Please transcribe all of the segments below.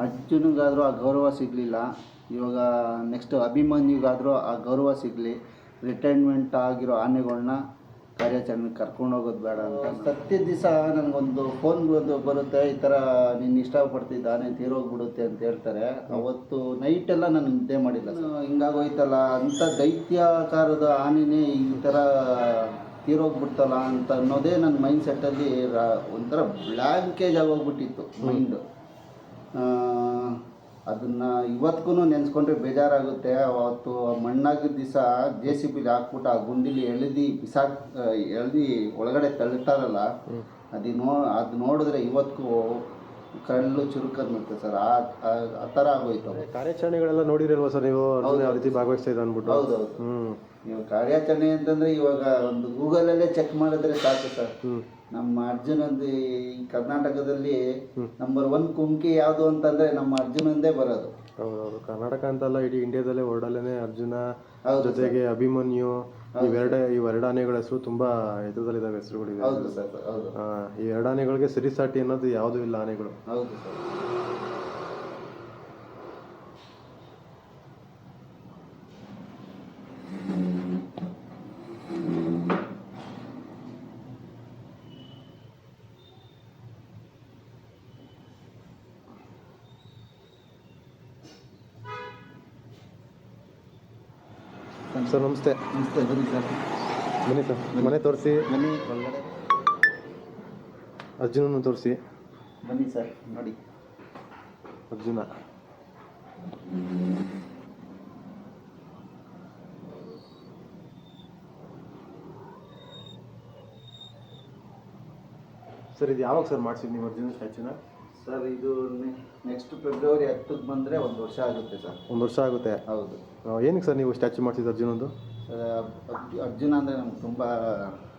ಅರ್ಜುನ್ಗಾದರೂ ಆ ಗೌರವ ಸಿಗಲಿಲ್ಲ. ಇವಾಗ ನೆಕ್ಸ್ಟ್ ಅಭಿಮನ್ಯುಗಾದರೂ ಆ ಗೌರವ ಸಿಗಲಿ. ರಿಟೈರ್ಮೆಂಟ್ ಆಗಿರೋ ಆನೆಗಳನ್ನ ಕಾರ್ಯಾಚರಣೆಗೆ ಕರ್ಕೊಂಡು ಹೋಗೋದು ಬೇಡ ಅಂತ. ಸತ್ಯದ ದಿವಸ ನನಗೊಂದು ಫೋನ್ ಬರುತ್ತೆ, ಈ ಥರ ನೀನು ಇಷ್ಟಪಡ್ತಿದ್ದ ಆನೆ ತೀರೋಗ್ಬಿಡುತ್ತೆ ಅಂತ ಹೇಳ್ತಾರೆ. ಅವತ್ತು ನೈಟೆಲ್ಲ ನಾನು ನಿದ್ದೆ ಮಾಡಿಲ್ಲ. ಹಿಂಗಾಗೋಯ್ತಲ್ಲ ಅಂತ ದೈತ್ಯಾಕಾರದ ಆನೆನೇ ಈ ಥರ ತೀರೋಗ್ಬಿಡ್ತಲ್ಲ ಅಂತ ಅನ್ನೋದೇ ನನ್ನ ಮೈಂಡ್ ಸೆಟ್ಟಲ್ಲಿ ಒಂಥರ ಬ್ಲ್ಯಾಂಕೇಜ್ ಆಗೋಗ್ಬಿಟ್ಟಿತ್ತು ಮೈಂಡು. ಅದನ್ನು ಇವತ್ತಿಗೂ ನೆನೆಸ್ಕೊಂಡ್ರೆ ಬೇಜಾರಾಗುತ್ತೆ. ಅವತ್ತು ಮಣ್ಣಾಗಿದ್ದ ದಿವಸ JCB ಹಾಕ್ಬಿಟ್ಟು ಆ ಗುಂಡಿಲಿ ಎಳ್ದು ಒಳಗಡೆ ತಳ್ತಾರಲ್ಲ, ಅದು ನೋಡಿದ್ರೆ ಇವತ್ತಿಗೂ ಕಳ್ಳು ಚುರುಕನ್ನುತ್ತೆ ಸರ್. ಆ ಥರ ಆಗೋಯ್ತು. ಕಾರ್ಯಾಚರಣೆಗಳೆಲ್ಲ ನೋಡಿರಲ್ವಾ ಸರ್ ನೀವು? ಯಾವ ರೀತಿ ಭಾಗವಹಿಸ್ತಾ ಇದೆ ಅಂದ್ಬಿಟ್ಟು. ಹೌದೌದು. ಇವಾಗ ಕಾರ್ಯಾಚರಣೆ ಅಂತಂದರೆ ಇವಾಗ ಒಂದು ಗೂಗಲಲ್ಲೇ ಚೆಕ್ ಮಾಡಿದ್ರೆ ಸಾಕು ಸರ್. ನಮ್ಮ ಅರ್ಜುನಂದು ಈ ಕರ್ನಾಟಕದಲ್ಲಿ ನಂಬರ್ 1 ಕುಮ್ಕಿ ಯಾವುದು ಅಂತಂದರೆ ನಮ್ಮ ಅರ್ಜುನಂದೇ ಬರೋದು. ಹೌದೌದು. ಕರ್ನಾಟಕ ಅಂತಲ್ಲ, ಇಡೀ ಇಂಡಿಯಾದಲ್ಲೇ ವರ್ಲ್ಡಲ್ಲೇ ಅರ್ಜುನ ಜೊತೆಗೆ ಅಭಿಮನ್ಯು ಇವೆರಡು ಆನೆಗಳ ಹೆಸರು ತುಂಬಾ ಎತ್ತರದಲ್ಲಿದ್ದಾವೆ, ಹೆಸರುಗಳಿವೆ. ಹೌದು ಸರ್, ಹೌದು. ಈ ಎರಡು ಆನೆಗಳಿಗೆ ಸರಿಸಾಟಿ ಅನ್ನೋದು ಯಾವುದೂ ಇಲ್ಲ ಆನೆಗಳು. ಹೌದು ಸರ್. ಸರ್ ನಮಸ್ತೆ. ನಮಸ್ತೆ. ಬನ್ನಿ ಸರ್, ಬನ್ನಿ ಸರ್. ಮನೆ ತೋರಿಸಿ. ಬನ್ನಿ ಒಳಗಡೆ. ಅರ್ಜುನನ್ನು ತೋರಿಸಿ. ಬನ್ನಿ ಸರ್, ನೋಡಿ ಅರ್ಜುನ. ಸರ್ ಇದು ಯಾವಾಗ ಸರ್ ಮಾಡಿಸಿದ್ದು ನೀವು ಅರ್ಜುನ ಸ್ಟ್ಯಾಚ್ಯೂನ? ಸರ್ ಇದು ನೆಕ್ಸ್ಟ್ ಫೆಬ್ರವರಿ 10ಕ್ಕೆ ಬಂದರೆ 1 ವರ್ಷ ಆಗುತ್ತೆ ಸರ್. 1 ವರ್ಷ ಆಗುತ್ತೆ. ಹೌದು. ಏನಕ್ಕೆ ಸರ್ ನೀವು ಸ್ಟ್ಯಾಚ್ಯೂ ಮಾಡಿಸಿದ್ದು ಅರ್ಜುನಂದು? ಅರ್ಜುನ ಅಂದರೆ ನಮ್ಗೆ ತುಂಬ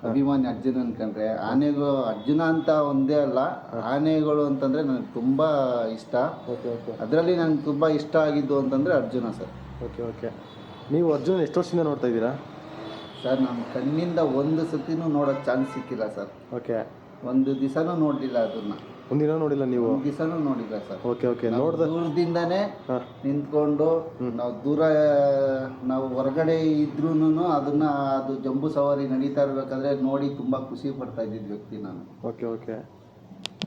ಅಭಿಮಾನಿ. ಅರ್ಜುನ ಅನ್ಕೊಂಡ್ರೆ ಆನೆಗಳು ಅರ್ಜುನ ಅಂತ ಒಂದೇ ಅಲ್ಲ, ಆನೆಗಳು ಅಂತಂದರೆ ನನಗೆ ತುಂಬ ಇಷ್ಟ. ಅದರಲ್ಲಿ ನನಗೆ ತುಂಬ ಇಷ್ಟ ಆಗಿದ್ದು ಅಂತಂದರೆ ಅರ್ಜುನ ಸರ್. ಓಕೆ. ನೀವು ಅರ್ಜುನ ಎಷ್ಟು ವರ್ಷದಿಂದ ನೋಡ್ತಾ ಇದ್ದೀರಾ ಸರ್? ನಮ್ಮ ಕಣ್ಣಿಂದ ಒಂದು ಸತಿನೂ ನೋಡೋಕ್ಕೆ ಚಾನ್ಸ್ ಸಿಕ್ಕಿಲ್ಲ ಸರ್. ಓಕೆ. ಒಂದು ದಿವಸನೂ ನೋಡಲಿಲ್ಲ ಅದನ್ನು. ಒಂದಿನ ನೋಡಿಲ್ಲ ನೀವು? ಒಂದು ದಿವಸನೂ ನೋಡಿಲ್ಲ ಸರ್. ಓಕೆ. ನೋಡ್ದೆ ದೂರದಿಂದನೇ ನಿಂತ್ಕೊಂಡು ನಾವು ಹೊರಗಡೆ ಇದ್ರೂ ಅದು ಜಂಬೂ ಸವಾರಿ ನಡೀತಾ ಇರಬೇಕಾದ್ರೆ ನೋಡಿ ತುಂಬ ಖುಷಿ ಪಡ್ತಾ ಇದ್ದಿದ್ದು ವ್ಯಕ್ತಿ ನಾನು. ಓಕೆ.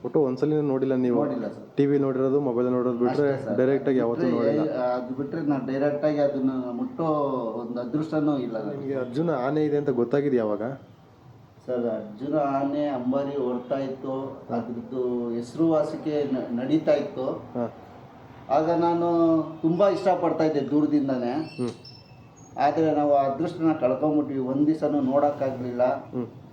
ಒಟ್ಟು ಒಂದ್ಸಲ ನೋಡಿಲ್ಲ ನೀವು? ನೋಡಿಲ್ಲ ಸರ್. ಟಿವಿ ನೋಡಿರೋದು, ಮೊಬೈಲ್ ನೋಡೋದು ಬಿಟ್ಟರೆ ಡೈರೆಕ್ಟಾಗಿ ಯಾವತ್ತೂ ನೋಡಿಲ್ಲ? ಅದು ಬಿಟ್ಟರೆ ನಾನು ಡೈರೆಕ್ಟಾಗಿ ಅದನ್ನು ಮುಟ್ಟೋ ಒಂದು ಅದೃಷ್ಟನೂ ಇಲ್ಲ. ನಿಮಗೆ ಅರ್ಜುನ ಆನೆ ಇದೆ ಅಂತ ಗೊತ್ತಾಗಿದೆ ಯಾವಾಗ ಸರ್? ಅರ್ಜುನ ಆನೆ ಅಂಬಾರಿ ಹೊರ್ತಾ ಇತ್ತು, ಅದ್ರದ್ದು ಹೆಸರುವಾಸಿಕೆ ನಡೀತಾ ಇತ್ತು. ಆಗ ನಾನು ತುಂಬ ಇಷ್ಟಪಡ್ತಾ ಇದ್ದೆ ದೂರದಿಂದನೇ. ಆದರೆ ನಾವು ಅದೃಷ್ಟನ ಕಳ್ಕೊಂಬಿಟ್ವಿ. ಒಂದು ದಿವಸನೂ ನೋಡೋಕ್ಕಾಗಲಿಲ್ಲ.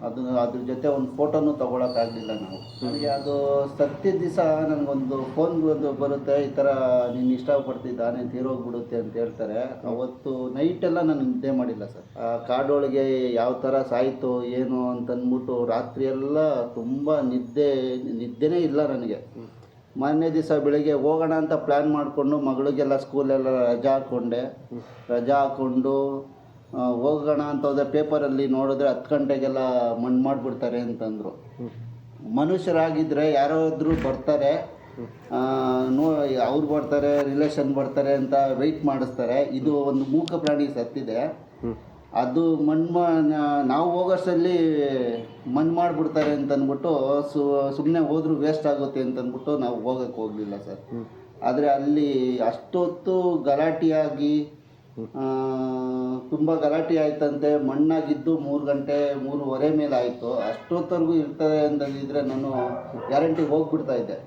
ಅದ್ರ ಜೊತೆ ಒಂದು ಫೋಟೋನು ತೊಗೊಳಕ್ಕಾಗಲಿಲ್ಲ ನಾವು. ನನಗೆ ಅದು ಸತ್ಯದ ದಿವಸ ನನಗೊಂದು ಫೋನ್ ಬರುತ್ತೆ, ಈ ಥರ ನೀನು ಇಷ್ಟಪಡ್ತಿದ್ದ ಆನೆ ತೀರೋಗ್ಬಿಡುತ್ತೆ ಅಂತ ಹೇಳ್ತಾರೆ. ಅವತ್ತು ನೈಟೆಲ್ಲ ನಾನು ನಿದ್ದೆ ಮಾಡಿಲ್ಲ ಸರ್. ಆ ಕಾಡೊಳಗೆ ಯಾವ ಥರ ಸಾಯಿತು ಏನು ಅಂತಂದ್ಬಿಟ್ಟು ರಾತ್ರಿಯೆಲ್ಲ ತುಂಬ ನಿದ್ದೆನೇ ಇಲ್ಲ ನನಗೆ. ಮಾರನೇ ದಿವಸ ಬೆಳಗ್ಗೆ ಹೋಗೋಣ ಅಂತ ಪ್ಲ್ಯಾನ್ ಮಾಡಿಕೊಂಡು ಮಗಳಿಗೆಲ್ಲ ಸ್ಕೂಲೆಲ್ಲ ರಜಾ ಹಾಕ್ಕೊಂಡು ಹೋಗೋಣ ಅಂತ ಹೋದರೆ ಪೇಪರಲ್ಲಿ ನೋಡಿದ್ರೆ 10 ಗಂಟೆಗೆಲ್ಲ ಮಣ್ಣು ಮಾಡಿಬಿಡ್ತಾರೆ ಅಂತಂದರು. ಮನುಷ್ಯರಾಗಿದ್ದರೆ ಯಾರಾದರೂ ಬರ್ತಾರೆ, ಅವ್ರು ಬರ್ತಾರೆ, ರಿಲೇಷನ್ ಬರ್ತಾರೆ ಅಂತ ವೆಯ್ಟ್ ಮಾಡಿಸ್ತಾರೆ. ಇದು ಒಂದು ಮೂಕ ಪ್ರಾಣಿ ಸತ್ತಿದೆ. ಅದು ನಾವು ಹೋಗೋಷ್ಟರಲ್ಲಿ ಮಣ್ಣು ಮಾಡಿಬಿಡ್ತಾರೆ ಅಂತಂದ್ಬಿಟ್ಟು ಸುಮ್ಮನೆ ಹೋದರೂ ವೇಸ್ಟ್ ಆಗುತ್ತೆ ಅಂತಂದ್ಬಿಟ್ಟು ನಾವು ಹೋಗೋಕ್ಕೆ ಹೋಗಲಿಲ್ಲ ಸರ್. ಆದರೆ ಅಲ್ಲಿ ಅಷ್ಟೊತ್ತು ಗಲಾಟೆಯಾಗಿ ತುಂಬ ಗಲಾಟೆ ಆಯ್ತಂತೆ. ಮಣ್ಣಾಗಿದ್ದು 3 ಗಂಟೆ 3:15 ಮೇಲೆ ಆಯಿತು. ಅಷ್ಟೊತ್ತವರೆಗೂ ಇರ್ತದೆ ಅಂತಂದಿದ್ರೆ ನಾನು ಗ್ಯಾರಂಟಿ ಹೋಗ್ಬಿಡ್ತಾ ಇದ್ದೆ.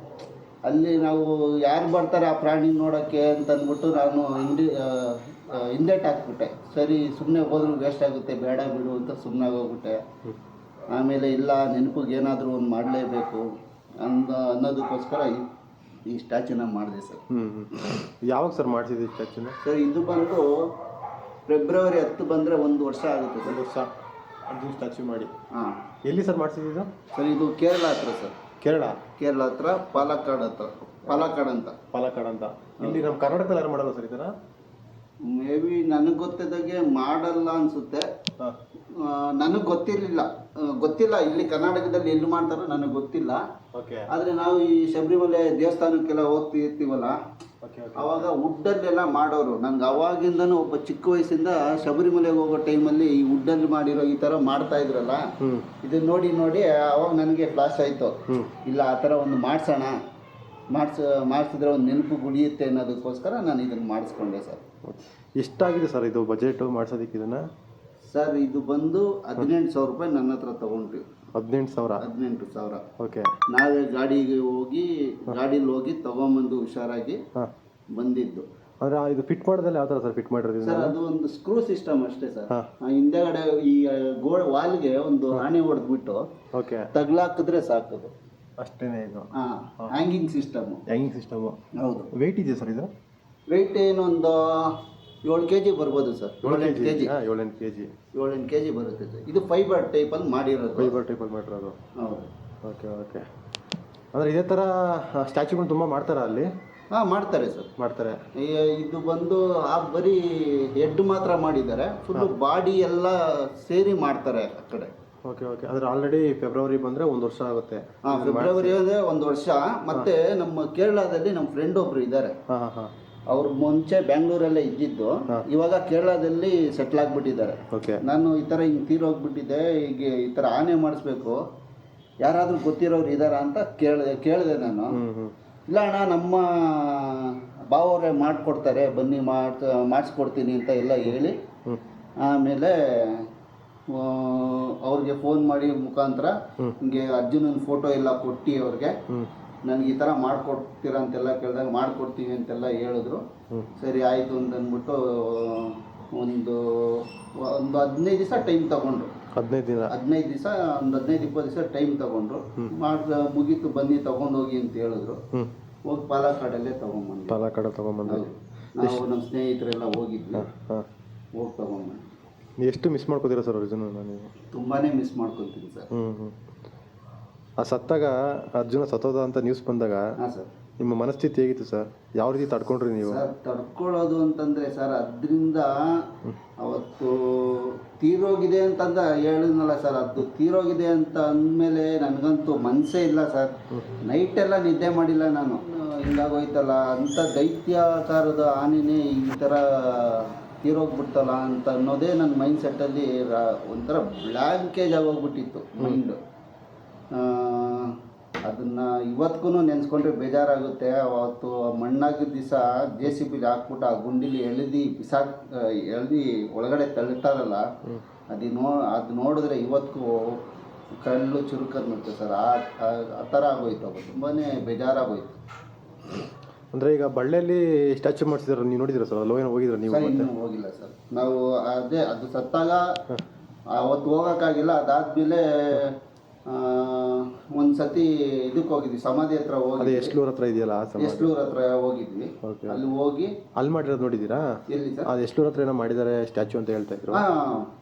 ಅಲ್ಲಿ ನಾವು ಯಾರು ಬರ್ತಾರೆ ಆ ಪ್ರಾಣಿ ನೋಡೋಕ್ಕೆ ಅಂತಂದ್ಬಿಟ್ಟು ನಾನು ಹಿಂದೇಟ್ ಹಾಕ್ಬಿಟ್ಟೆ. ಸರಿ, ಸುಮ್ಮನೆ ಹೋದ್ರೂ ವೇಸ್ಟ್ ಆಗುತ್ತೆ, ಬೇಡ ಬಿಡು ಅಂತ ಸುಮ್ಮನೆ ಹೋಗ್ಬಿಟ್ಟೆ. ಆಮೇಲೆ ಇಲ್ಲ, ನೆನಪಿಗೆ ಏನಾದರೂ ಒಂದು ಮಾಡಲೇಬೇಕು ಅನ್ನೋದಕ್ಕೋಸ್ಕರ ಈ ಸ್ಟ್ಯಾಚ್ಯೂನ ಮಾಡಿದೆ ಸರ್. ಯಾವಾಗ ಸರ್ ಮಾಡಿಸಿದ್ವಿ ಸ್ಟ್ಯಾಚ್ಯೂನ? ಸರ್ ಇದು ಬಂದು ಫೆಬ್ರವರಿ 10 ಬಂದರೆ 1 ವರ್ಷ ಆಗುತ್ತೆ ಸರ್. 1 ವರ್ಷ ಅದು ಸ್ಟ್ಯಾಚ್ಯೂ ಮಾಡಿ. ಹಾಂ. ಎಲ್ಲಿ ಸರ್ ಮಾಡಿಸಿದ್ದು ಸರ್? ಇದು ಕೇರಳ ಹತ್ರ ಸರ್. ಕೇರಳ ಹತ್ರ ಪಾಲಕ್ಕಾಡ್ ಅಂತ. ಇಲ್ಲಿ ನಮ್ಮ ಕರ್ನಾಟಕದಲ್ಲಿ ಯಾರು ಮಾಡಲ್ಲ ಸರ್ ಈ ಥರ? ಮೇ ಬಿ ನನಗೆ ಗೊತ್ತಿದ್ದಾಗೆ ಮಾಡಲ್ಲ ಅನಿಸುತ್ತೆ. ನನಗೆ ಗೊತ್ತಿಲ್ಲ ಇಲ್ಲಿ ಕರ್ನಾಟಕದಲ್ಲಿ ಎಲ್ಲಿ ಮಾಡ್ತಾರೋ ನನಗೆ ಗೊತ್ತಿಲ್ಲ. ಓಕೆ ಆದರೆ ನಾವು ಈ ಶಬರಿಮಲೆ ದೇವಸ್ಥಾನಕ್ಕೆಲ್ಲ ಹೋಗ್ತಿರ್ತೀವಲ್ಲ, ಅವಾಗ ವುಡ್ಡಲ್ಲೆಲ್ಲ ಮಾಡೋರು. ನಂಗೆ ಅವಾಗಿಂದನೂ ಒಬ್ಬ ಚಿಕ್ಕ ವಯಸ್ಸಿಂದ ಶಬರಿಮಲೆಗೆ ಹೋಗೋ ಟೈಮಲ್ಲಿ ಈ ವುಡ್ಡಲ್ಲಿ ಮಾಡಿರೋ ಈ ಥರ ಮಾಡ್ತಾ ಇದ್ರಲ್ಲ, ಇದನ್ನ ನೋಡಿ ನೋಡಿ ಅವಾಗ ನನಗೆ ಫ್ಲಾಶ್ ಆಯಿತು, ಇಲ್ಲ ಆ ಥರ ಒಂದು ಮಾಡಿಸಿದ್ರೆ ಒಂದು ನೆನಪು ಗುಳಿಯುತ್ತೆ ಅನ್ನೋದಕ್ಕೋಸ್ಕರ ನಾನು ಇದನ್ನು ಮಾಡಿಸ್ಕೊಂಡೆ ಸರ್. ಎಷ್ಟಾಗಿದೆ ಸರ್ ಇದು ಬಜೆಟು ಮಾಡ್ಸೋದಕ್ಕೆ ಇದನ್ನು? ಸರ್ ಇದು ಬಂದು 18,000 ರೂಪಾಯಿ ನನ್ನ ಹತ್ರ ತೊಗೊಂಡ್ರಿ. 18,000? ಓಕೆ. ನಾವೇ ಗಾಡಿಲಿ ಹೋಗಿ ತೊಗೊಂಬಂದು ಹುಷಾರಾಗಿ ಬಂದಿದ್ದು. ಅಂದರೆ ಇದು ಫಿಟ್ ಮಾಡೋದಲ್ಲ ಯಾವ ಥರ ಸರ್ ಫಿಟ್ ಮಾಡಿರೋದು ಸರ್? ಅದು ಒಂದು ಸ್ಕ್ರೂ ಸಿಸ್ಟಮ್ ಅಷ್ಟೇ ಸರ್. ಹಿಂದೆಗಡೆ ಈ ವಾಲ್ಗೆ ಒಂದು ಆಣೆ ಹೊಡೆದ್ಬಿಟ್ಟು ಓಕೆ ತಗ್ಲಾಕಿದ್ರೆ ಸಾಕದು ಅಷ್ಟೇನೆ. ಇದು ಹ್ಯಾಂಗಿಂಗ್ ಸಿಸ್ಟಮು. ಹೌದು. ವೆಯ್ಟ್ ಇದೆಯಾ ಸರ್ ಇದು? ವೆಯ್ಟ್ ಏನೊಂದು 7 kg ಬರ್ಬೋದು ಸರ್. 7-8 kg. 7-8 kg ಬರುತ್ತೆ ಸರ್. ಇದು ಫೈಬರ್ ಟೈಪಲ್ಲಿ ಮಾಡಿರೋದು. ಮಾಡಿರೋದು. ಹೌದು. ಓಕೆ. ಅಂದರೆ ಇದೇ ಥರ ಸ್ಟ್ಯಾಚ್ಯೂಗಳು ತುಂಬ ಮಾಡ್ತಾರಾ ಅಲ್ಲಿ? ಮಾಡ್ತಾರೆ ಸರ್, ಮಾಡ್ತಾರೆ. ಇದು ಬಂದು ಬರೀ ಹೆಡ್ ಮಾತ್ರ ಮಾಡಿದ್ದಾರೆ, ಫುಲ್ಲು ಬಾಡಿ ಎಲ್ಲ ಸೇರಿ ಮಾಡ್ತಾರೆ ಆ ಕಡೆ. ಓಕೆ. ಅಂದರೆ ಆಲ್ರೆಡಿ ಫೆಬ್ರವರಿ ಬಂದರೆ 1 ವರ್ಷ ಆಗುತ್ತೆ. ಫೆಬ್ರವರಿ ಅಂದರೆ 1 ವರ್ಷ. ಮತ್ತೆ ನಮ್ಮ ಕೇರಳದಲ್ಲಿ ನಮ್ಮ ಫ್ರೆಂಡ್ ಒಬ್ರು ಇದ್ದಾರೆ. ಅವ್ರು ಮುಂಚೆ ಬ್ಯಾಂಗ್ಳೂರಲ್ಲೇ ಇದ್ದಿದ್ದು, ಇವಾಗ ಕೇರಳದಲ್ಲಿ ಸೆಟ್ಲ್ ಆಗಿಬಿಟ್ಟಿದ್ದಾರೆ. ನಾನು ಈ ಥರ ಹಿಂಗೆ ತೀರೋಗ್ಬಿಟ್ಟಿದ್ದೆ, ಈಗ ಈ ಥರ ಆನೆ ಮಾಡಿಸ್ಬೇಕು, ಯಾರಾದರೂ ಗೊತ್ತಿರೋರು ಇದ್ದಾರಾ ಅಂತ ಕೇಳಿದೆ ನಾನು. ಇಲ್ಲ ಅಣ್ಣ, ನಮ್ಮ ಬಾವರೇ ಮಾಡಿಕೊಡ್ತಾರೆ, ಬನ್ನಿ ಮಾಡಿಸ್ಕೊಡ್ತೀನಿ ಅಂತ ಎಲ್ಲ ಹೇಳಿ, ಆಮೇಲೆ ಅವ್ರಿಗೆ ಫೋನ್ ಮಾಡಿ ಮುಖಾಂತರ ಹಿಂಗೆ ಅರ್ಜುನನ ಫೋಟೋ ಎಲ್ಲ ಕೊಟ್ಟು ಅವ್ರಿಗೆ ನನಗೆ ಈ ಥರ ಮಾಡಿಕೊಡ್ತೀರಾ ಅಂತೆಲ್ಲ ಕೇಳಿದಾಗ ಮಾಡಿಕೊಡ್ತೀವಿ ಅಂತೆಲ್ಲ ಹೇಳಿದ್ರು. ಸರಿ ಆಯಿತು ಅಂತ ಅಂದ್ಬಿಟ್ಟು ಒಂದು 15 ದಿವಸ ಟೈಮ್ ತಗೊಂಡ್ರು. 15 ದಿವಸ, ಒಂದು 15-20 ದಿವಸ ಟೈಮ್ ತಗೊಂಡ್ರು. ಮುಗೀತು, ಬನ್ನಿ ತಗೊಂಡೋಗಿ ಅಂತ ಹೇಳಿದ್ರು. ಹೋಗಿ ಪಾಲಕ್ಕಾಡಲ್ಲೇ ತಗೊಂಬಂದು ನಾವು ನಮ್ಮ ಸ್ನೇಹಿತರೆಲ್ಲ ಹೋಗಿದ್ವಿ, ಹೋಗಿ ತಗೊಂಬಂದು. ಎಷ್ಟು ಮಿಸ್ ಮಾಡ್ಕೋತೀರಾ ಸರ್ ಅರ್ಜುನ? ನೀವು ತುಂಬಾ ಮಿಸ್ ಮಾಡ್ಕೊತೀನಿ ಸರ್. ಸತ್ತಾಗ ಅರ್ಜುನ ಸತ್ತೋದ ಅಂತ ನ್ಯೂಸ್ ಬಂದಾಗ ಸರ್ ನಿಮ್ಮ ಮನಸ್ಥಿತಿ ಹೇಗಿತ್ತು ಸರ್? ಯಾವ ರೀತಿ ತಡ್ಕೊಂಡ್ರಿ ನೀವು? ಸರ್ ತಡ್ಕೊಳ್ಳೋದು ಅಂತಂದರೆ ಸರ್, ಅದರಿಂದ ಅವತ್ತು ತೀರೋಗಿದೆ ಅಂತಂದ ಹೇಳಿದ್ನಲ್ಲ ಸರ್, ಅದು ತೀರೋಗಿದೆ ಅಂತ ಅಂದಮೇಲೆ ನನಗಂತೂ ಮನಸ್ಸೇ ಇಲ್ಲ ಸರ್. ನೈಟೆಲ್ಲ ನಿದ್ದೆ ಮಾಡಿಲ್ಲ ನಾನು. ಹಿಂಗಾಗೋಯ್ತಲ್ಲ ಅಂಥ ದೈತ್ಯಾಕಾರದ ಆನೆನೇ ಈ ಥರ ತೀರೋಗ್ಬಿಡ್ತಲ್ಲ ಅಂತ ಅನ್ನೋದೇ ನನ್ನ ಮೈಂಡ್ ಸೆಟ್ಟಲ್ಲಿ ಒಂಥರ ಬ್ಲ್ಯಾಂಕೇಜ್ ಆಗೋಗ್ಬಿಟ್ಟಿತ್ತು ಮೈಂಡು. ಅದನ್ನು ಇವತ್ತಿಗೂ ನೆನೆಸ್ಕೊಂಡ್ರೆ ಬೇಜಾರಾಗುತ್ತೆ. ಅವತ್ತು ಮಣ್ಣಾಗಿದ್ದ ದಿವಸ JCB ಹಾಕ್ಬಿಟ್ಟು ಆ ಗುಂಡಿಲಿ ಎಳ್ದು ಒಳಗಡೆ ತಳ್ತಾರಲ್ಲ, ಅದು ನೋಡಿದ್ರೆ ಇವತ್ತಿಗೂ ಕಲ್ಲು ಚುರುಕನ್ನುತ್ತೆ ಸರ್. ಆ ಥರ ಆಗೋಯ್ತು. ಅದು ತುಂಬಾ ಬೇಜಾರಾಗೋಯ್ತು. ಅಂದರೆ ಈಗ ಬಳ್ಳಿಯಲ್ಲಿ ಸ್ಟ್ಯಾಚ್ಯೂ ಮಾಡಿಸಿದಾರೆ, ನೀವು ನೋಡಿದ್ದೀರಾ ಸರ್? ಅಲ್ಲೋ ಏನೋ ಹೋಗಿದ್ರೆ ನೀವು? ಇನ್ನೂ ಹೋಗಿಲ್ಲ ಸರ್ ನಾವು. ಅದು ಸತ್ತಾಗ ಅವತ್ತು ಹೋಗೋಕ್ಕಾಗಿಲ್ಲ. ಅದಾದಮೇಲೆ ಒಂದು ಸತಿ ಇದಕ್ಕೆ ಹೋಗಿದ್ವಿ, ಸಮಾಧಿ ಹತ್ರ ಹೋಗಿ. ಎಸ್ಲೂರ್ ಹತ್ರ ಇದೆಯಲ್ಲ, ಎಸ್ಲೂರ್ ಹತ್ರ ಹೋಗಿದ್ವಿ. ಅಲ್ಲಿ ಹೋಗಿ ಅಲ್ಲಿ ಮಾಡಿರೋದು ನೋಡಿದ್ದೀರಾ? ಎಲ್ಲಿ ಸರ್? ಅದು ಎಸ್ಲೂರ್ ಹತ್ರ ಏನೋ ಮಾಡಿದ್ದಾರೆ ಸ್ಟ್ಯಾಚ್ಯೂ ಅಂತ ಹೇಳ್ತಾ ಇದ್ರು.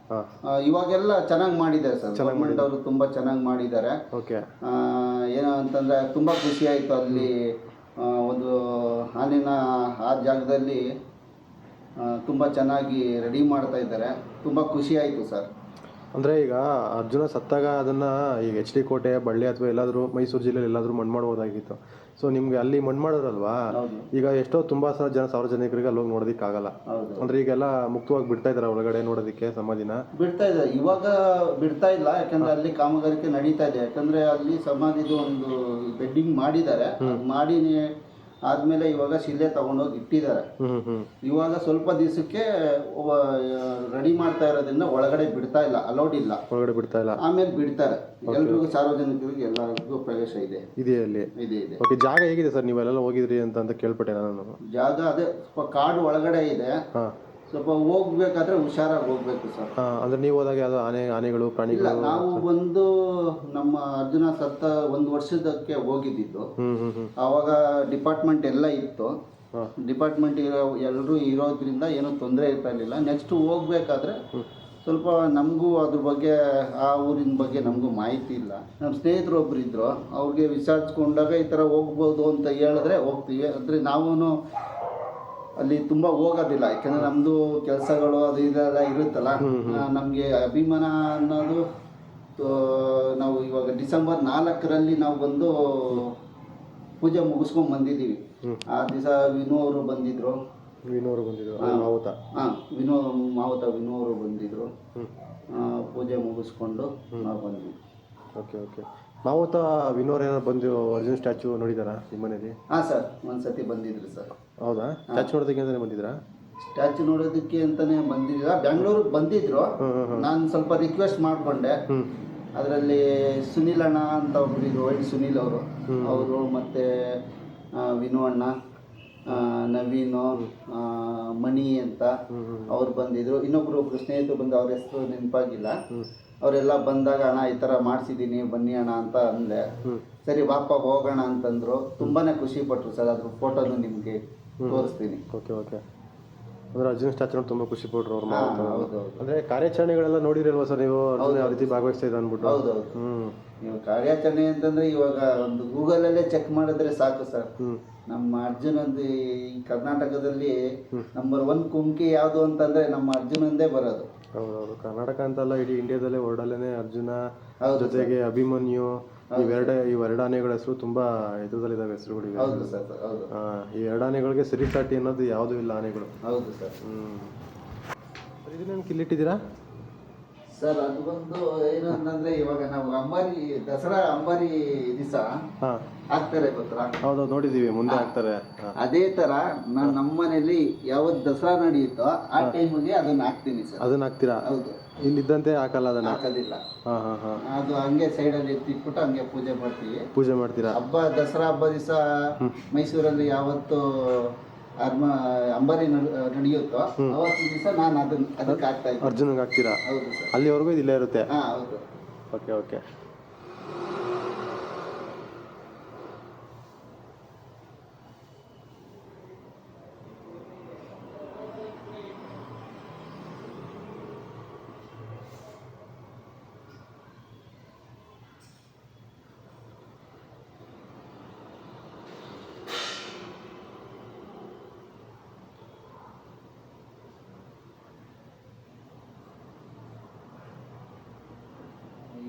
ಇವಾಗೆಲ್ಲ ಚೆನ್ನಾಗಿ ಮಾಡಿದ್ದಾರೆ ಸರ್, ಗೌರ್ಮೆಂಟ್ ಅವರು ತುಂಬ ಚೆನ್ನಾಗಿ ಮಾಡಿದ್ದಾರೆ. ಓಕೆ. ಏನೋ ಅಂತಂದರೆ ತುಂಬ ಖುಷಿ ಆಯಿತು. ಅಲ್ಲಿ ಒಂದು ಆನೆನ ಆ ಜಾಗದಲ್ಲಿ ತುಂಬ ಚೆನ್ನಾಗಿ ರೆಡಿ ಮಾಡ್ತಾ ಇದ್ದಾರೆ. ತುಂಬ ಖುಷಿ ಆಯಿತು ಸರ್. ಅಂದರೆ ಈಗ ಅರ್ಜುನ ಸತ್ತಾಗ ಅದನ್ನು ಈಗ HD ಕೋಟೆ, ಬಳ್ಳಿ ಅಥವಾ ಎಲ್ಲಾದರೂ ಮೈಸೂರು ಜಿಲ್ಲೆಯಲ್ಲಿ ಎಲ್ಲಾದರೂ ಮಣ್ಣು ಮಾಡ್ಬೋದಾಗಿತ್ತು. ಸೊ ನಿಮಗೆ ಅಲ್ಲಿ ಮಣ್ಣು ಮಾಡೋರಲ್ವಾ? ಈಗ ಎಷ್ಟೋ ತುಂಬ ಸಾರ್ವಜನಿಕರಿಗೆ ಅಲ್ಲಿ ಹೋಗಿ ನೋಡೋದಕ್ಕಾಗಲ್ಲ. ಅಂದರೆ ಈಗೆಲ್ಲ ಮುಕ್ತವಾಗಿ ಬಿಡ್ತಾ ಇದ್ದಾರೆ ಒಳಗಡೆ ನೋಡೋದಕ್ಕೆ ಸಮಾಧಿನ? ಬಿಡ್ತಾ ಇದ್ದಾರೆ. ಇವಾಗ ಬಿಡ್ತಾ ಇಲ್ಲ, ಯಾಕಂದರೆ ಅಲ್ಲಿ ಕಾಮಗಾರಿಕೆ ನಡೀತಾ ಇದೆ. ಯಾಕಂದರೆ ಅಲ್ಲಿ ಸಮಾಧಿದು ಒಂದು ಬೆಡ್ಡಿಂಗ್ ಮಾಡಿದ್ದಾರೆ. ಮಾಡಿ ಆದಮೇಲೆ ಇವಾಗ ಶಿಲೆ ತಗೊಂಡೋಗಿ ಇಟ್ಟಿದ್ದಾರೆ. ಇವಾಗ ಸ್ವಲ್ಪ ದಿವಸಕ್ಕೆ ರೆಡಿ ಮಾಡ್ತಾ ಇರೋದ್ರಿಂದ ಒಳಗಡೆ ಬಿಡ್ತಾ ಇಲ್ಲ, ಅಲೌಡ್ ಇಲ್ಲ, ಒಳಗಡೆ ಬಿಡ್ತಾ ಇಲ್ಲ. ಆಮೇಲೆ ಬಿಡ್ತಾರೆ. ಎಲ್ರಿಗೂ ಸಾರ್ವಜನಿಕರಿಗೆ ಎಲ್ಲರಿಗೂ ಪ್ರವೇಶ ಇದೆ. ಅಲ್ಲಿ ಇದೆ. ಓಕೆ. ಜಾಗ ಹೇಗಿದೆ ಸರ್? ನೀವೆಲ್ಲ ಹೋಗಿದ್ರಿ ಅಂತ ಕೇಳ್ಪಟ್ಟೆ ನಾನು. ಜಾಗ ಅದೇ ಸ್ವಲ್ಪ ಕಾಡು ಒಳಗಡೆ ಇದೆ. ಸ್ವಲ್ಪ ಹೋಗ್ಬೇಕಾದ್ರೆ ಹುಷಾರಾಗಿ ಹೋಗ್ಬೇಕು ಸರ್. ಅಂದ್ರೆ ನೀವು ಹೋದಾಗ ಯಾವ್ದು ಆನೆಗಳು, ಪ್ರಾಣಿಗಳು? ನಾವು ಬಂದು ನಮ್ಮ ಅರ್ಜುನ ಸತ್ತ 1 ವರ್ಷದಕ್ಕೆ ಹೋಗಿದ್ದು. ಆವಾಗ ಡಿಪಾರ್ಟ್ಮೆಂಟ್ ಎಲ್ಲ ಇತ್ತು. ಡಿಪಾರ್ಟ್ಮೆಂಟ್ ಎಲ್ಲರೂ ಇರೋದ್ರಿಂದ ಏನೂ ತೊಂದರೆ ಇರ್ತಾ ಇರಲಿಲ್ಲ. ನೆಕ್ಸ್ಟ್ ಹೋಗ್ಬೇಕಾದ್ರೆ ಸ್ವಲ್ಪ ನಮಗೂ ಅದ್ರ ಬಗ್ಗೆ, ಆ ಊರಿನ ಬಗ್ಗೆ ನಮಗೂ ಮಾಹಿತಿ ಇಲ್ಲ. ನಮ್ಮ ಸ್ನೇಹಿತರು ಒಬ್ರು ಇದ್ರು, ಅವ್ರಿಗೆ ವಿಚಾರಿಸ್ಕೊಂಡಾಗ ಈ ಥರ ಹೋಗ್ಬೋದು ಅಂತ ಹೇಳಿದ್ರೆ ಹೋಗ್ತೀವಿ. ಅಂದರೆ ನಾವು ಅಲ್ಲಿ ತುಂಬ ಹೋಗೋದಿಲ್ಲ, ಯಾಕಂದರೆ ನಮ್ಮದು ಕೆಲಸಗಳು ಅದು ಇದೆಲ್ಲ ಇರುತ್ತಲ್ಲ. ನಮಗೆ ಅಭಿಮಾನ ಅನ್ನೋದು ನಾವು ಇವಾಗ ಡಿಸೆಂಬರ್ 4ರಲ್ಲಿ ನಾವು ಬಂದು ಪೂಜೆ ಮುಗಿಸ್ಕೊಂಡು ಬಂದಿದ್ದೀವಿ. ಆ ದಿವಸ ವಿನು ಅವರು ಬಂದಿದ್ದರು. ಹಾಂ, ವಿನು ಅವರು ಬಂದಿದ್ದರು. ಪೂಜೆ ಮುಗಿಸ್ಕೊಂಡು ನಾವು ಬಂದ್ವಿ. Okay okay. ಮಾವುತ ವಿನೋರ್ ಏನಾದ್ರು ಬಂದು ಒರಿಜಿನಲ್ ಸ್ಟ್ಯಾಚು ನೋಡಿದಾರಾ ನಿಮ್ಮ ಮನೇಲಿ? ಹಾಂ ಸರ್, ಒಂದ್ಸತಿ ಬಂದಿದ್ರು ಸರ್. ಹೌದಾ? ಸ್ಟ್ಯಾಚು ನೋಡೋದಕ್ಕೆ ಅಂತಲೇ ಬಂದಿದ್ರಾ? ಸ್ಟ್ಯಾಚು ನೋಡೋದಕ್ಕೆ ಅಂತಲೇ ಬಂದಿಲ್ಲ, ಬೆಂಗಳೂರಿಗೆ ಬಂದಿದ್ರು. ನಾನು ಸ್ವಲ್ಪ ರಿಕ್ವೆಸ್ಟ್ ಮಾಡಿಕೊಂಡೆ. ಅದರಲ್ಲಿ ಸುನಿಲ್ ಅಣ್ಣ ಅಂತ ಒಬ್ಬರು, ವೈಲ್ಡ್ ಸುನಿಲ್ ಅವರು ಮತ್ತು ವಿನು ಅಣ್ಣ, ನವೀನು, ಮಣಿ ಅಂತ ಅವ್ರು ಬಂದಿದ್ರು. ಇನ್ನೊಬ್ರು ಸ್ನೇಹಿತರು ಬಂದು, ಅವ್ರ ಹೆಸರು ನೆನಪಾಗಿಲ್ಲ. ಅವರೆಲ್ಲ ಬಂದಾಗ ಅಣ್ಣ ಈ ಥರ ಮಾಡಿಸಿದ್ದೀನಿ ಬನ್ನಿ ಅಣ್ಣ ಅಂತ ಅಂದೆ. ಸರಿ ವಾಪ ಹೋಗೋಣ ಅಂತಂದರು. ತುಂಬಾ ಖುಷಿ ಪಟ್ಟರು ಸರ್. ಅದ್ರ ಫೋಟೋನು ನಿಮಗೆ ತೋರಿಸ್ತೀನಿ. Okay okay. ಅಂದರೆ ಅರ್ಜುನ್ ಸ್ಟ್ಯಾಚು ನೋಡಿ ತುಂಬ ಖುಷಿ ಪಟ್ರು ಅವ್ರು. ಹೌದು. ಅಂದರೆ ಕಾರ್ಯಾಚರಣೆಗಳೆಲ್ಲ ನೋಡಿರಲ್ವಾ ಸರ್ ನೀವು? ಯಾವ ರೀತಿ ಭಾಗವಹಿಸ್ತಾ ಇದೆ ಅಂದ್ಬಿಟ್ಟು. ಹೌದೌದು. ಇವಾಗ ಕಾರ್ಯಾಚರಣೆ ಅಂತಂದರೆ ಇವಾಗ ಒಂದು ಗೂಗಲಲ್ಲೇ ಚೆಕ್ ಮಾಡಿದ್ರೆ ಸಾಕು ಸರ್. ನಮ್ಮ ಅರ್ಜುನಂದು ಈ ಕರ್ನಾಟಕದಲ್ಲಿ ನಂಬರ್ 1 ಕುಮ್ಕಿ ಯಾವುದು ಅಂತಂದರೆ ನಮ್ಮ ಅರ್ಜುನಂದೇ ಬರೋದು. ಹೌದೌದು. ಕರ್ನಾಟಕ ಅಂತಲ್ಲ, ಇಡೀ ಇಂಡಿಯಾದಲ್ಲೇ ವರ್ಲ್ಡಲ್ಲೇ ಅರ್ಜುನ ಜೊತೆಗೆ ಅಭಿಮನ್ಯು, ಇವೆರಡು ಆನೆಗಳ ಹೆಸರು ತುಂಬ ಎದುರದಲ್ಲಿದ್ದಾವೆ ಹೆಸರುಗಳು. ಹೌದು ಸರ್, ಹೌದು. ಈ ಎರಡು ಆನೆಗಳಿಗೆ ಸರಿಸಾಟಿ ಅನ್ನೋದು ಯಾವುದೂ ಇಲ್ಲ ಆನೆಗಳು. ಹೌದು ಸರ್. ಇದನ್ನೇನು ಕಿಲ್ಲಿಟ್ಟಿದ್ದೀರಾ ಸರ್? ಅದು ಬಂದು ಏನು ಅಂತಂದ್ರೆ, ಇವಾಗ ನಾವು ಅಂಬಾರಿ ದಸರಾ ಅಂಬಾರಿ ದಿವಸ ಹಾಕ್ತಾರೆ ಗೊತ್ತಾ? ಹೌದು, ನೋಡಿದೀವಿ, ಮುಂದೆ ಹಾಕ್ತಾರೆ. ಅದೇ ತರ ನಮ್ಮ ಮನೇಲಿ ಯಾವತ್ತು ದಸರಾ ನಡೆಯುತ್ತೋ ಆ ಟೈಮಿಗೆ ಅದನ್ನ ಹಾಕ್ತೀನಿ ಸರ್. ಅದನ್ನ ಹಾಕ್ತೀರಾ? ಹೌದು. ಇಲ್ಲಿದ್ದಂತೆ ಹಾಕಲ್ಲ, ಅದನ್ನ ಹಾಕೋದಿಲ್ಲ. ಅದು ಹಂಗೆ ಸೈಡಲ್ಲಿ ಎತ್ತಿಟ್ಬಿಟ್ಟು ಹಂಗೆ ಪೂಜೆ ಮಾಡ್ತೀರಾ? ಹಬ್ಬ ದಸರಾ ಹಬ್ಬ ದಿವಸ ಮೈಸೂರಲ್ಲಿ ಯಾವತ್ತು ಅಂಬಾರಿ ನಡೆಯುತ್ತೋ ಅವತ್ತಿನ ದಿವಸ ನಾನು ಅದಕ್ಕೆ ಹಾಕ್ತಾ ಇದ್ದೀನಿ. ಅರ್ಜುನ್ಗೆ ಹಾಕ್ತೀರಾ? ಹೌದು ಸರ್. ಅಲ್ಲಿವರೆಗೂ ಇಲ್ಲೇ ಇರುತ್ತೆ? ಹೌದು. Okay okay.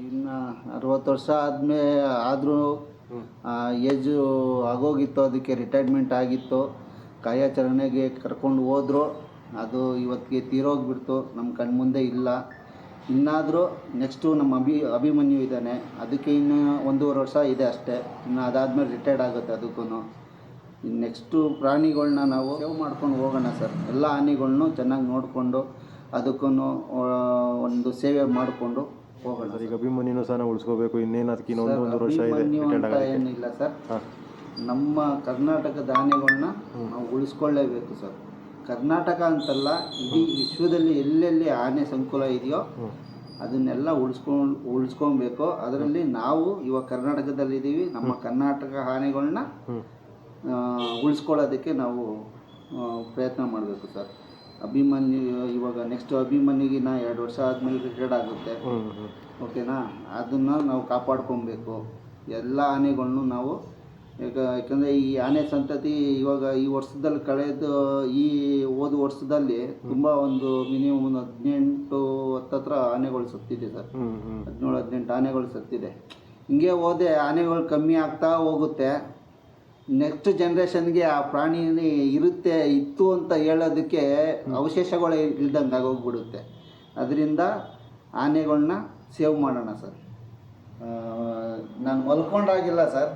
ಇನ್ನು 60 ವರ್ಷ ಆದರೂ ಏಜು ಆಗೋಗಿತ್ತು, ಅದಕ್ಕೆ ರಿಟೈರ್ಮೆಂಟ್ ಆಗಿತ್ತು. ಕಾರ್ಯಾಚರಣೆಗೆ ಕರ್ಕೊಂಡು ಹೋದ್ರು, ಅದು ಇವತ್ತಿಗೆ ತೀರೋಗ್ಬಿಡ್ತು, ನಮ್ಮ ಕಣ್ಮುಂದೆ ಇಲ್ಲ. ಇನ್ನಾದರೂ ನೆಕ್ಸ್ಟು ನಮ್ಮ ಅಭಿಮನ್ಯು ಇದ್ದಾನೆ, ಅದಕ್ಕೆ ಇನ್ನು 1.5 ವರ್ಷ ಇದೆ ಅಷ್ಟೇ. ಇನ್ನು ಅದಾದಮೇಲೆ ರಿಟೈರ್ಡ್ ಆಗುತ್ತೆ ಅದಕ್ಕೂ. ಇನ್ನು ನೆಕ್ಸ್ಟು ಪ್ರಾಣಿಗಳ್ನ ನಾವು ಸೇವ್ ಮಾಡ್ಕೊಂಡು ಹೋಗೋಣ ಸರ್. ಎಲ್ಲ ಆನೆಗಳ್ನೂ ಚೆನ್ನಾಗಿ ನೋಡಿಕೊಂಡು ಅದಕ್ಕೂ ಒಂದು ಸೇವೆ ಮಾಡಿಕೊಂಡು ಹೋಗೋಣ. ಈಗ ಅಭಿಮನ್ಯುನೂ ಸಹ ನಾವು ಉಳಿಸ್ಕೋಬೇಕು. ಇನ್ನೇನು ಅದಕ್ಕೆ ಇನ್ನೊಂದು ವರ್ಷ ಇದೆ. ಏನಿಲ್ಲ ಸರ್, ನಮ್ಮ ಕರ್ನಾಟಕದ ಆನೆಗಳನ್ನ ನಾವು ಉಳಿಸ್ಕೊಳ್ಳೇಬೇಕು ಸರ್. ಕರ್ನಾಟಕ ಅಂತಲ್ಲ, ಇಡೀ ವಿಶ್ವದಲ್ಲಿ ಎಲ್ಲೆಲ್ಲಿ ಆನೆ ಸಂಕುಲ ಇದೆಯೋ ಅದನ್ನೆಲ್ಲ ಉಳಿಸ್ಕೊಬೇಕು. ಅದರಲ್ಲಿ ನಾವು ಇವಾಗ ಕರ್ನಾಟಕದಲ್ಲಿದ್ದೀವಿ. ನಮ್ಮ ಕರ್ನಾಟಕ ಆನೆಗಳನ್ನ ಉಳಿಸ್ಕೊಳ್ಳೋದಕ್ಕೆ ನಾವು ಪ್ರಯತ್ನ ಮಾಡಬೇಕು ಸರ್. ಅಭಿಮನ್ಯು ಇವಾಗ ನೆಕ್ಸ್ಟ್ ಅಭಿಮನ್ಯುಗಿನ 2 ವರ್ಷ ಆದಮೇಲೆ ರಿಟೈರ್ಡ್ ಆಗುತ್ತೆ, ಓಕೆನಾ? ಅದನ್ನು ನಾವು ಕಾಪಾಡ್ಕೊಬೇಕು. ಎಲ್ಲ ಆನೆಗಳನ್ನು ನಾವು ಯಾಕಂದರೆ ಈ ಆನೆ ಸಂತತಿ ಇವಾಗ ಈ ವರ್ಷದಲ್ಲಿ ಹೋದ ವರ್ಷದಲ್ಲಿ ತುಂಬ ಒಂದು ಮಿನಿಮಮ್ 18 ಹತ್ತತ್ರ ಆನೆಗಳು ಸತ್ತಿದೆ ಸರ್. 17-18 ಆನೆಗಳು ಸತ್ತಿದೆ. ಹಿಂಗೆ ಹೋದೆ ಆನೆಗಳು ಕಮ್ಮಿ ಆಗ್ತಾ ಹೋಗುತ್ತೆ. ನೆಕ್ಸ್ಟ್ ಜನ್ರೇಷನ್ಗೆ ಆ ಪ್ರಾಣಿ ಇತ್ತು ಅಂತ ಹೇಳೋದಕ್ಕೆ ಅವಶೇಷಗಳು ಇಲ್ದಂಗೆ ಆಗೋಗ್ಬಿಡುತ್ತೆ. ಅದರಿಂದ ಆನೆಗಳನ್ನ ಸೇವ್ ಮಾಡೋಣ ಸರ್. ನಾನು ಮಲ್ಕೊಂಡಾಗಿಲ್ಲ ಸರ್,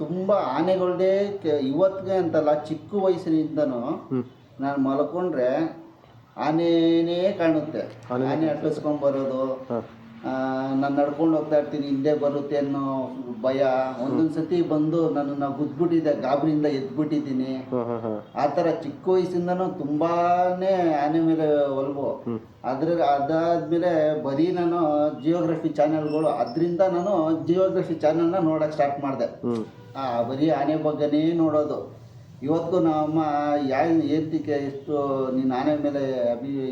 ತುಂಬ ಆನೆಗಳದೇ ಇವತ್ತಿಗೆ ಅಂತಲ್ಲ, ಚಿಕ್ಕ ವಯಸ್ಸಿನಿಂದನೂ ನಾನು ಮಲ್ಕೊಂಡ್ರೆ ಆನೆನೇ ಕಾಣುತ್ತೆ. ಆನೆ ಅಟ್ಟಿಸ್ಕೊಂಡ್ಬರೋದು, ನಾನು ನಡ್ಕೊಂಡು ಹೋಗ್ತಾ ಇರ್ತೀನಿ, ಹಿಂದೆ ಬರುತ್ತೆ ಅನ್ನೋ ಭಯ. ಒಂದೊಂದು ಸತಿ ಬಂದು ನನ್ನನ್ನು ಗುದ್ಬಿಟ್ಟಿದ್ದೆ, ಗಾಬರಿಯಿಂದ ಎದ್ಬಿಟ್ಟಿದ್ದೀನಿ. ಆ ಥರ ಚಿಕ್ಕ ವಯಸ್ಸಿಂದನೂ ತುಂಬಾ ಆನೆ ಮೇಲೆ ಒಲವು. ಅದಾದ್ಮೇಲೆ ಬರೀ ನಾನು ಜಿಯೋಗ್ರಫಿ ಚಾನೆಲ್ಗಳು, ಅದರಿಂದ ನಾನು ಜಿಯೋಗ್ರಫಿ ಚಾನೆಲ್ನ ನೋಡೋಕೆ ಸ್ಟಾರ್ಟ್ ಮಾಡಿದೆ. ಬರೀ ಆನೆ ಬಗ್ಗೆನೇ ನೋಡೋದು. ಇವತ್ತು ನಮ್ಮಮ್ಮ ಏಂತಿಕೆ ಎಷ್ಟು ನೀನು ಆನೆ ಮೇಲೆ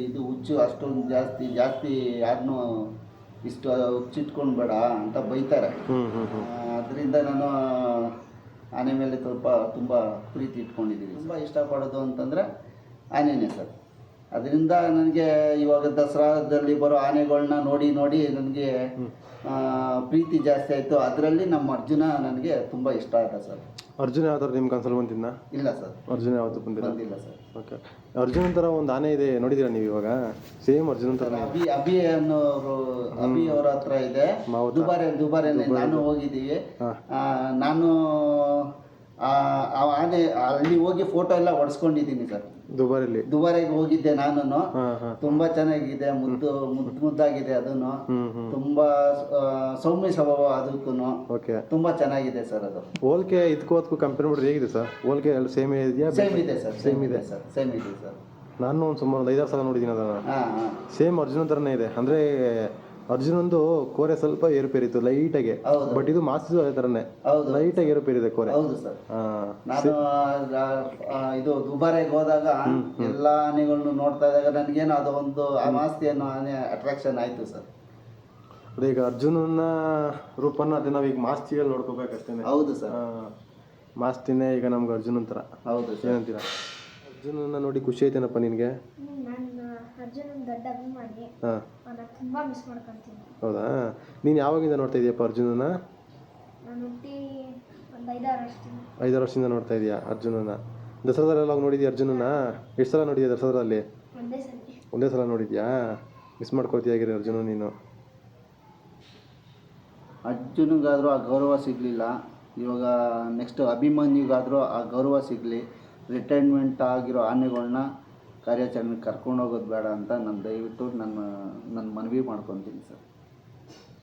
ಇದು ಹುಚ್ಚು ಅಷ್ಟೊಂದು ಜಾಸ್ತಿ ಯಾರನ್ನೂ ಇಷ್ಟು ಹುಚ್ಚಿಟ್ಕೊಂಡ್ಬೇಡ ಅಂತ ಬೈತಾರೆ. ಅದರಿಂದ ನಾನು ಆನೆ ಮೇಲೆ ತುಂಬ ಪ್ರೀತಿ ಇಟ್ಕೊಂಡಿದ್ದೀನಿ. ತುಂಬ ಇಷ್ಟಪಡೋದು ಅಂತಂದರೆ ಆನೆನೇ ಸರ್. ಅದರಿಂದ ನನಗೆ ಇವಾಗ ದಸರಾದಲ್ಲಿ ಬರೋ ಆನೆಗಳನ್ನ ನೋಡಿ ನೋಡಿ ನನಗೆ ಪ್ರೀತಿ ಜಾಸ್ತಿ ಆಯಿತು. ಅದರಲ್ಲಿ ನಮ್ಮ ಅರ್ಜುನ ನನಗೆ ತುಂಬ ಇಷ್ಟ ಆಯ್ತು ಸರ್. ಅರ್ಜುನ ಯಾವ್ದಾರು ನಿಮ್ಮ ಕನ್ಸಲ್ಲಿ ಬಂದಿದ್ದ? ಇಲ್ಲ ಸರ್, ಅರ್ಜುನ ಯಾವತ್ತೂ ಬಂದಿಲ್ಲ ಸರ್. ಓಕೆ. ಅರ್ಜುನ್ ಥರ ಒಂದು ಆನೆ ಇದೆ ನೋಡಿದ್ದೀರಾ ನೀವು ಇವಾಗ? ಸೇಮ್ ಅರ್ಜುನ್ ಥರ ಅಭಿ ಅನ್ನೋರು, ಅಭಿ ಅವ್ರ ಹತ್ರ ಇದೆ. ದುಬಾರಿಯಲ್ಲಿ ನಾನು ಹೋಗಿದ್ದೀವಿ. ನಾನು ಆ ಆನೆ ಅಲ್ಲಿ ಹೋಗಿ ಫೋಟೋ ಎಲ್ಲ ಹೊಡ್ಸ್ಕೊಂಡಿದ್ದೀನಿ ಸರ್. ದುಬಾರಿಗೆ ಹೋಗಿದ್ದೆ ನಾನು. ತುಂಬಾ ಚೆನ್ನಾಗಿದೆ, ಮುದ್ದಾಗಿದೆ. ಅದನ್ನು ತುಂಬಾ ಸೌಮ್ಯ ಸ್ವಭಾವ, ಅದಕ್ಕೂ ತುಂಬಾ ಚೆನ್ನಾಗಿದೆ ಸರ್. ಅದು ಹೋಲ್ಕೆ ಇದಕ್ಕೂ ಕಂಪೇರ್ ಮಾಡಿದ್ರೆ ಹೇಗಿದೆ ಸರ್? ಹೋಲ್ಕೆ ಎಲ್ಲ ಸೇಮ್ ಇದೆಯಾ? ಸೇಮ್ ಇದೆ ಸರ್. ಸೇಮ್ ಇದೆ ಸರ್. ನಾನು ಒಂದು ಸುಮಾರು 5-6 ಸಲ ನೋಡಿದ್ದೀನಿ ಅದನ್ನು. ಸೇಮ್ ಅರ್ಜುನ ಥರನೇ ಇದೆ. ಅಂದರೆ ಅರ್ಜುನಂದು ಕೋರೆ ಸ್ವಲ್ಪ ಏರುಪೇರಿತ್ತು ಲೈಟಾಗಿ, ಬಟ್ ಇದು ಮಾಸ್ತಿದು ಅದೇ ಥರನೇ ಲೈಟಾಗಿ ಏರುಪೇರಿದೆ ಕೋರೆ. ಹೌದು ಸರ್. ನಾನು ಇದು ದುಬಾರಿಗೆ ಹೋದಾಗ ಎಲ್ಲ ಆನೆಗಳನ್ನು ನೋಡ್ತಾ ಇದ್ದಾಗ ನನಗೇನು ಅದು ಒಂದು ಆ ಮಾಸ್ತಿ ಅನ್ನೋ ಆನೆ ಅಟ್ರಾಕ್ಷನ್ ಆಯಿತು ಸರ್. ಅದೇ ಈಗ ಅರ್ಜುನನ ರೂಪನ ಅದೇ ನಾವೀಗ ಮಾಸ್ತಿಯಲ್ಲಿ ನೋಡ್ಕೋಬೇಕಷ್ಟೇ. ಹೌದು ಸರ್. ಮಾಸ್ತಿನೇ ಈಗ ನಮ್ಗೆ ಅರ್ಜುನನ್ ಥರ. ಹೌದು ಸರ್. ಏನಂತೀರಾ? ಅರ್ಜುನನ್ನ ನೋಡಿ ಖುಷಿ ಆಯ್ತೇನಪ್ಪ ನಿನಗೆ? ಅರ್ಜುನನ್ ದೊಡ್ಡ ಅಭಿಮಾನಿ. ಅವನ ತುಂಬಾ ಮಿಸ್ ಮಾಡ್ಕೊಂತೀನಿ. ಹೌದಾ? ನೀನು ಯಾವಾಗಿಂದ ನೋಡ್ತಾ ಇದೀಯಪ್ಪ ಅರ್ಜುನನ? ನಾನು ಹುಟ್ಟಿ ಒಂದು 5-6 ವರ್ಷದಿಂದ. 5-6 ವರ್ಷದಿಂದ ನೋಡ್ತಾ ಇದೀಯಾ ಅರ್ಜುನನ? ದಸರಾದಲ್ಲೆಲ್ಲ ನೋಡಿದ್ಯಾ ಅರ್ಜುನನ? ಎಷ್ಟು ಸಲ ನೋಡಿದ್ಯಾ ದಸರಾದಲ್ಲಿ? ಒಂದೇ ಸಲ ನೋಡಿದ್ಯಾ? ಮಿಸ್ ಮಾಡ್ಕೊಳ್ತೀಯಾಗಿರಿ ಅರ್ಜುನ ನೀನು. ಅರ್ಜುನಿಗಾದರೂ ಆ ಗೌರವ ಸಿಗಲಿಲ್ಲ. ಇವಾಗ ನೆಕ್ಸ್ಟ್ ಅಭಿಮನ್ಯುಗಾದರೂ ಆ ಗೌರವ ಸಿಗಲಿ. ರಿಟೈರ್ಮೆಂಟ್ ಆಗಿರೋ ಆನೆಗಳನ್ನ ಕಾರ್ಯಾಚರಣೆಗೆ ಕರ್ಕೊಂಡು ಹೋಗೋದು ಬೇಡ ಅಂತ ನಾನು ದಯವಿಟ್ಟು ನನ್ನ ಮನವಿ ಮಾಡ್ಕೊತೀನಿ ಸರ್.